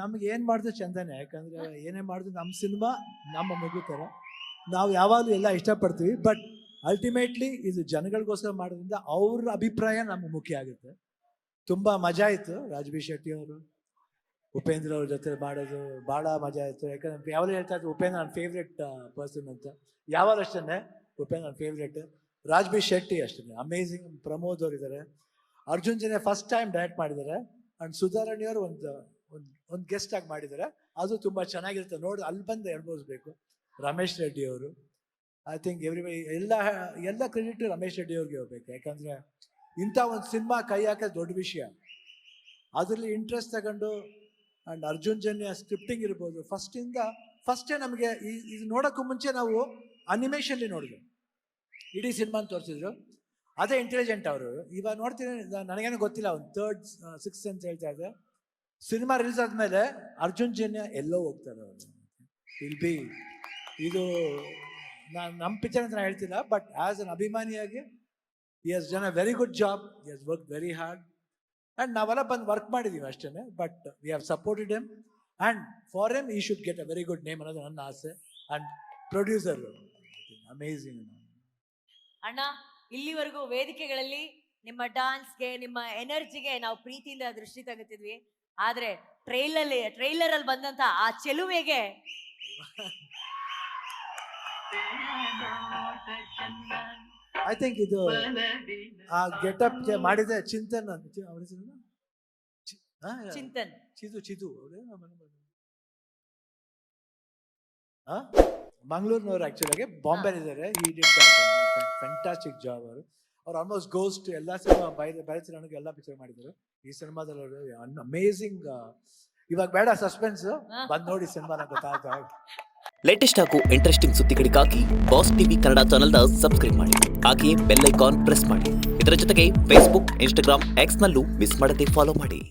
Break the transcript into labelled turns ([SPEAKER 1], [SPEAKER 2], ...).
[SPEAKER 1] ನಮ್ಗೆ ಏನ್ ಮಾಡಿದ್ರು ಚಂದನೆ, ಯಾಕಂದ್ರೆ ಏನೇ ಮಾಡಿದ್ರು ನಮ್ಮ ಸಿನಿಮಾ ನಮ್ಮ ಮಗು ಥರ ನಾವು ಯಾವಾಗಲೂ ಎಲ್ಲ ಇಷ್ಟಪಡ್ತೀವಿ. ಬಟ್ ಅಲ್ಟಿಮೇಟ್ಲಿ ಇದು ಜನಗಳಿಗೋಸ್ಕರ ಮಾಡೋದ್ರಿಂದ ಅವ್ರ ಅಭಿಪ್ರಾಯ ನಮ್ಗೆ ಮುಖ್ಯ ಆಗುತ್ತೆ. ತುಂಬ ಮಜಾ ಇತ್ತು. ರಾಜ್ಬಿ ಶೆಟ್ಟಿ ಅವರು ಉಪೇಂದ್ರ ಅವ್ರ ಜೊತೆ ಮಾಡೋದು ಭಾಳ ಮಜಾ ಆಯಿತು. ಯಾಕಂದ್ರೆ ಯಾವಾಗಲೂ ಹೇಳ್ತಾ ಇದ್ರು ಉಪೇಂದ್ರ ನನ್ನ ಫೇವ್ರೆಟ್ ಪರ್ಸನ್ ಅಂತ. ಯಾವಾಗಲೂ ಅಷ್ಟೇ ಉಪೇಂದ್ರ ನನ್ನ ಫೇವ್ರೆಟ್. ರಾಜ್ಬಿ ಶೆಟ್ಟಿ ಅಷ್ಟೇ ಅಮೇಝಿಂಗ್. ಪ್ರಮೋದ್ ಅವರು ಇದ್ದಾರೆ. ಅರ್ಜುನ್ ಜನ ಫಸ್ಟ್ ಟೈಮ್ ಡೈರೆಕ್ಟ್ ಮಾಡಿದ್ದಾರೆ. ಆ್ಯಂಡ್ ಸುಧಾರಾಣಿ ಅವರು ಒಂದು ಗೆಸ್ಟ್ ಆಗಿ ಮಾಡಿದ್ದಾರೆ. ಅದು ತುಂಬ ಚೆನ್ನಾಗಿರುತ್ತೆ ನೋಡಿ, ಅಲ್ಲಿ ಬಂದು ಹೇಳ್ಬೋಸ್ಬೇಕು. ರಮೇಶ್ ರೆಡ್ಡಿ ಅವರು, ಐ ಥಿಂಕ್ ಎಲ್ಲ ಕ್ರೆಡಿಟ್ ರಮೇಶ್ ರೆಡ್ಡಿ ಅವ್ರಿಗೆ ಹೋಗ್ಬೇಕು. ಯಾಕಂದರೆ ಇಂಥ ಒಂದು ಸಿನಿಮಾ ಕೈ ಹಾಕೋದು ದೊಡ್ಡ ವಿಷಯ. ಅದರಲ್ಲಿ ಇಂಟ್ರೆಸ್ಟ್ ತಗೊಂಡು ಆ್ಯಂಡ್ ಅರ್ಜುನ್ ಜನ್ಯ ಸ್ಕ್ರಿಪ್ಟಿಂಗ್ ಇರ್ಬೋದು, ಫಸ್ಟೇ ನಮಗೆ ಇದು ನೋಡೋಕ್ಕೂ ಮುಂಚೆ ನಾವು ಅನಿಮೇಷನ್ಲಿ ನೋಡಿದ್ವಿ, ಇಡೀ ಸಿನಿಮಾನ ತೋರಿಸಿದ್ರು. ಅದೇ ಇಂಟೆಲಿಜೆಂಟ್ ಅವರು. ಇವಾಗ ನೋಡ್ತೀನಿ, ನನಗೇನು ಗೊತ್ತಿಲ್ಲ, ಒಂದು 3rd 6th ಅಂತ ಹೇಳ್ತಾ ಇದ್ದೆ. ಸಿನಿಮಾ ರಿಲೀಸ್ ಆದಮೇಲೆ ಅರ್ಜುನ್ ಜನ್ಯ ಎಲ್ಲೋ ಹೋಗ್ತಾರೆ ಅವರು. ಇದು ನಮ್ಮ ಪಿಕ್ಚರ್ ಅಂತ ನಾನು ಹೇಳ್ತಿಲ್ಲ, ಬಟ್ ಆ್ಯಸ್ ಅನ್ ಅಭಿಮಾನಿಯಾಗಿ he has done a very good job. He has work very hard. And ನಾವೆಲ್ಲ ಬಂದು ವರ್ಕ್ ಮಾಡಿದ್ದೀವಿ ಅಷ್ಟೇ. But we have supported him and for him ಈ should get a very good name ಅನ್ನೋದು ನನ್ನ ಆಸೆ. And producer amazing.
[SPEAKER 2] ಅಣ್ಣ, ಇಲ್ಲಿವರೆಗೂ ವೇದಿಕೆಗಳಲ್ಲಿ ನಿಮ್ಮ ಡಾನ್ಸ್ಗೆ, ನಿಮ್ಮ ಎನರ್ಜಿಗೆ ನಾವು ಪ್ರೀತಿಯಿಂದ ದೃಷ್ಟಿ ತೆಗಿತಿದ್ವಿ. ಆದ್ರೆ ಟ್ರೈಲರ್ ಅಲ್ಲಿ ಬಂದಂತ ಆ ಚೆಲುವೆಗೆ
[SPEAKER 1] ಐ ಥಿಂಕ್ ಇದು ಆ ಗೆಟಪ್ ಮಾಡಿದೆ ಚಿಂತನ್
[SPEAKER 2] ಚಿಂತನ್
[SPEAKER 1] ಚಿದು ಮಂಗಳೂರಿನವ್ರು. ಆಕ್ಚುಲಾಗಿ ಬಾಂಬೆ ಇದ್ದಾರೆ. ಈ ಡಿಡ್ ಫ್ಯಾಂಟಾಸ್ಟಿಕ್ ಜಾಬ್. ಅವ್ರು ಆಲ್ಮೋಸ್ಟ್ ಗೋಸ್ಟ್ ಎಲ್ಲ ಸಿನಿಮಾ ಬೇರೆ ಸಿನಿಮಾಗೆ ಎಲ್ಲ ಪಿಕ್ಚರ್ ಮಾಡಿದ್ದಾರೆ. ಈ ಸಿನಿಮಾದಲ್ಲಿ ಅವರು ಅಮೇಝಿಂಗ್. ಇವಾಗ ಬೇಡ ಸಸ್ಪೆನ್ಸ್, ಬಂದು ನೋಡಿ ಸಿನಿಮಾನ ಗೊತ್ತಾಗ್ತಾ.
[SPEAKER 3] ಲೇಟೆಸ್ಟ್ ಹಾಗೂ ಇಂಟ್ರೆಸ್ಟಿಂಗ್ ಸುದ್ದಿಗಳಿಗಾಗಿ ಬಾಸ್ ಟಿವಿ ಕನ್ನಡ ಚಾನೆಲ್ನ ಸಬ್ಸ್ಕ್ರೈಬ್ ಮಾಡಿ. ಹಾಗೆಯೇ ಬೆಲ್ ಐಕಾನ್ ಪ್ರೆಸ್ ಮಾಡಿ. ಇದರ ಜೊತೆಗೆ ಫೇಸ್ಬುಕ್, ಇನ್ಸ್ಟಾಗ್ರಾಮ್, ಎಕ್ಸ್ನಲ್ಲೂ ಮಿಸ್ ಮಾಡದೆ ಫಾಲೋ ಮಾಡಿ.